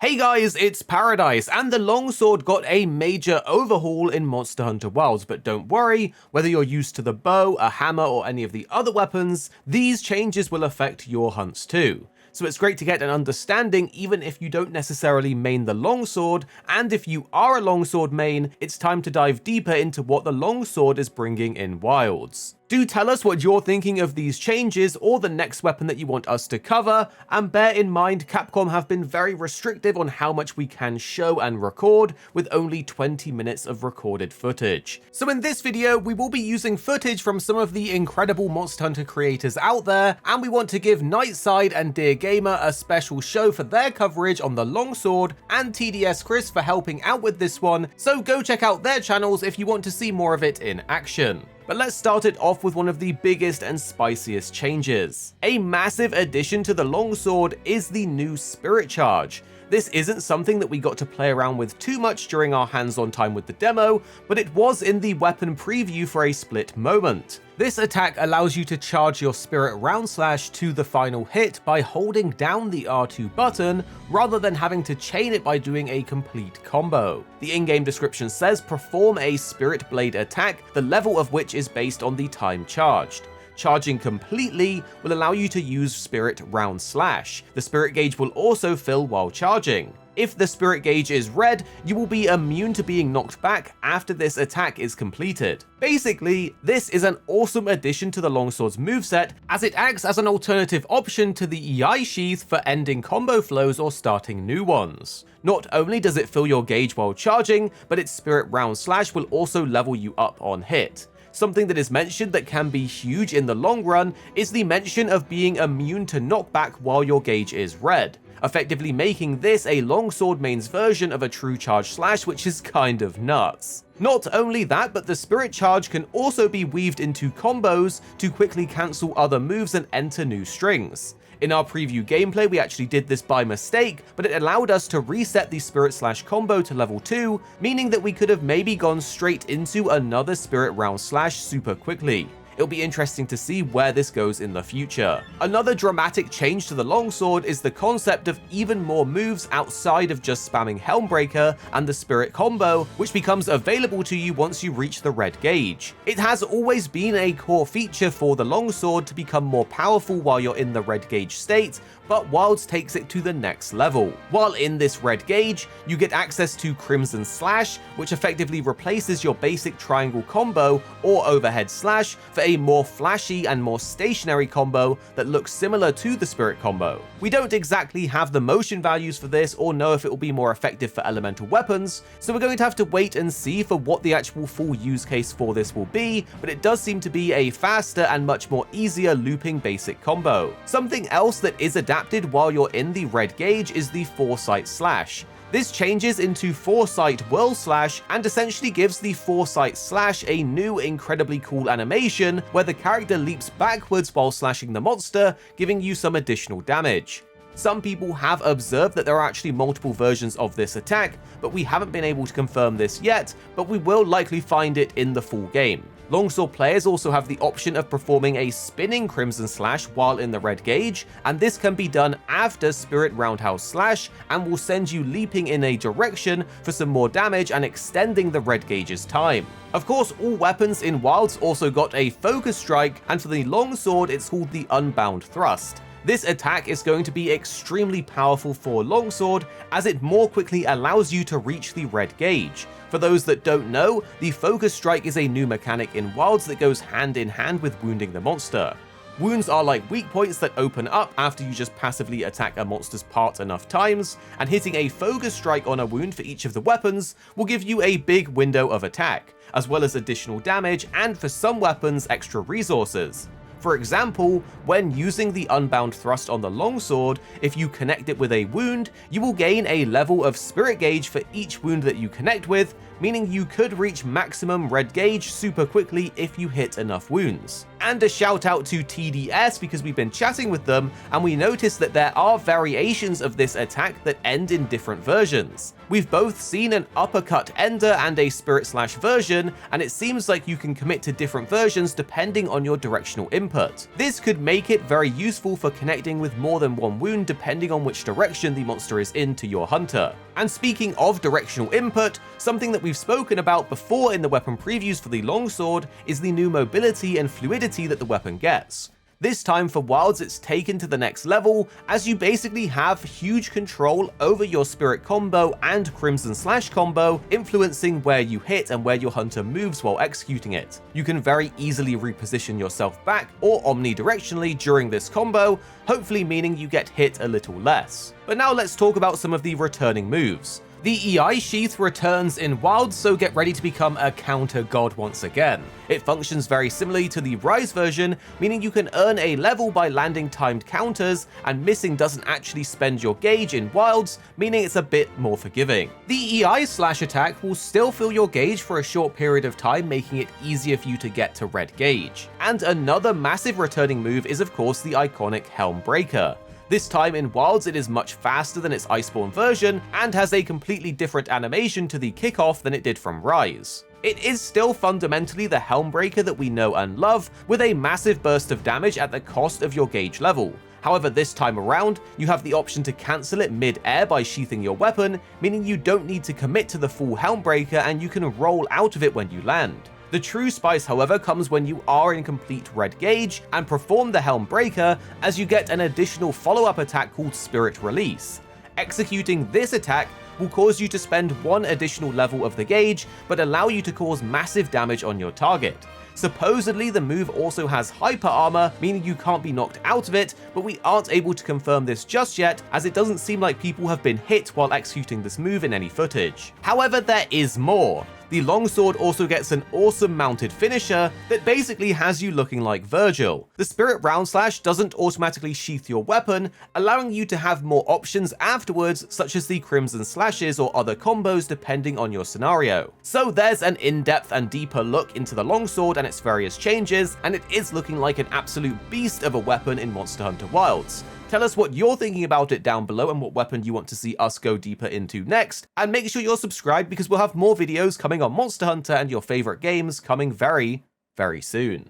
Hey guys, it's Paradise, and the longsword got a major overhaul in Monster Hunter Wilds, but don't worry, whether you're used to the bow, a hammer, or any of the other weapons, these changes will affect your hunts too. So it's great to get an understanding even if you don't necessarily main the longsword, and if you are a longsword main, it's time to dive deeper into what the longsword is bringing in Wilds. Do tell us what you're thinking of these changes or the next weapon that you want us to cover, and bear in mind Capcom have been very restrictive on how much we can show and record, with only 20 minutes of recorded footage. So in this video, we will be using footage from some of the incredible Monster Hunter creators out there, and we want to give Nightside and Dear Gamer a special show for their coverage on the longsword, and TDS Chris for helping out with this one, so go check out their channels if you want to see more of it in action. But let's start it off with one of the biggest and spiciest changes. A massive addition to the longsword is the new Spirit Charge. This isn't something that we got to play around with too much during our hands-on time with the demo, but it was in the weapon preview for a split moment. This attack allows you to charge your Spirit Round Slash to the final hit by holding down the R2 button, rather than having to chain it by doing a complete combo. The in-game description says perform a Spirit Blade attack, the level of which is based on the time charged. Charging completely will allow you to use Spirit Round Slash. The Spirit Gauge will also fill while charging. If the Spirit Gauge is red, you will be immune to being knocked back after this attack is completed. Basically, this is an awesome addition to the longsword's moveset, as it acts as an alternative option to the EI sheath for ending combo flows or starting new ones. Not only does it fill your gauge while charging, but its Spirit Round Slash will also level you up on hit. Something that is mentioned that can be huge in the long run is the mention of being immune to knockback while your gauge is red, effectively making this a longsword main's version of a true charge slash, which is kind of nuts. Not only that, but the Spirit Charge can also be weaved into combos to quickly cancel other moves and enter new strings. In our preview gameplay, we actually did this by mistake, but it allowed us to reset the Spirit Slash combo to level 2, meaning that we could have maybe gone straight into another Spirit Round Slash super quickly. It'll be interesting to see where this goes in the future. Another dramatic change to the longsword is the concept of even more moves outside of just spamming Helmbreaker and the Spirit combo, which becomes available to you once you reach the red gauge. It has always been a core feature for the longsword to become more powerful while you're in the red gauge state, but Wilds takes it to the next level. While in this red gauge, you get access to Crimson Slash, which effectively replaces your basic triangle combo or overhead slash for a more flashy and more stationary combo that looks similar to the Spirit combo. We don't exactly have the motion values for this or know if it will be more effective for elemental weapons, so we're going to have to wait and see for what the actual full use case for this will be, but it does seem to be a faster and much more easier looping basic combo. Something else that is adapted while you're in the red gauge is the Foresight Slash. This changes into Foresight Whirl Slash and essentially gives the Foresight Slash a new incredibly cool animation where the character leaps backwards while slashing the monster, giving you some additional damage. Some people have observed that there are actually multiple versions of this attack, but we haven't been able to confirm this yet, but we will likely find it in the full game. Longsword players also have the option of performing a spinning Crimson Slash while in the red gauge, and this can be done after Spirit Roundhouse Slash and will send you leaping in a direction for some more damage and extending the red gauge's time. Of course, all weapons in Wilds also got a Focus Strike, and for the longsword it's called the Unbound Thrust. This attack is going to be extremely powerful for longsword, as it more quickly allows you to reach the red gauge. For those that don't know, the Focus Strike is a new mechanic in Wilds that goes hand in hand with wounding the monster. Wounds are like weak points that open up after you just passively attack a monster's part enough times, and hitting a Focus Strike on a wound for each of the weapons will give you a big window of attack, as well as additional damage and for some weapons extra resources. For example, when using the Unbound Thrust on the longsword, if you connect it with a wound, you will gain a level of Spirit Gauge for each wound that you connect with, meaning you could reach maximum red gauge super quickly if you hit enough wounds. And a shout out to TDS because we've been chatting with them and we noticed that there are variations of this attack that end in different versions. We've both seen an uppercut ender and a spirit slash version, and it seems like you can commit to different versions depending on your directional input. This could make it very useful for connecting with more than one wound depending on which direction the monster is in to your hunter. And speaking of directional input, something that we've spoken about before in the weapon previews for the longsword is the new mobility and fluidity that the weapon gets. This time for Wilds it's taken to the next level, as you basically have huge control over your spirit combo and crimson slash combo, influencing where you hit and where your hunter moves while executing it. You can very easily reposition yourself back or omnidirectionally during this combo, hopefully meaning you get hit a little less. But now let's talk about some of the returning moves. The EI sheath returns in Wilds, so get ready to become a counter god once again. It functions very similarly to the Rise version, meaning you can earn a level by landing timed counters, and missing doesn't actually spend your gauge in Wilds, meaning it's a bit more forgiving. The EI slash attack will still fill your gauge for a short period of time, making it easier for you to get to red gauge. And another massive returning move is of course the iconic Helm Breaker. This time in Wilds it is much faster than its Iceborne version, and has a completely different animation to the kickoff than it did from Rise. It is still fundamentally the Helmbreaker that we know and love, with a massive burst of damage at the cost of your gauge level. However, this time around, you have the option to cancel it mid-air by sheathing your weapon, meaning you don't need to commit to the full Helmbreaker and you can roll out of it when you land. The true spice, however, comes when you are in complete red gauge and perform the Helm Breaker, as you get an additional follow-up attack called Spirit Release. Executing this attack will cause you to spend one additional level of the gauge, but allow you to cause massive damage on your target. Supposedly, the move also has hyper armor, meaning you can't be knocked out of it, but we aren't able to confirm this just yet, as it doesn't seem like people have been hit while executing this move in any footage. However, there is more. The longsword also gets an awesome mounted finisher that basically has you looking like Virgil. The Spirit Round Slash doesn't automatically sheath your weapon, allowing you to have more options afterwards, such as the Crimson Slashes or other combos depending on your scenario. So there's an in-depth and deeper look into the longsword and its various changes, and it is looking like an absolute beast of a weapon in Monster Hunter Wilds. Tell us what you're thinking about it down below and what weapon you want to see us go deeper into next, and make sure you're subscribed because we'll have more videos coming on Monster Hunter and your favorite games coming very, very soon.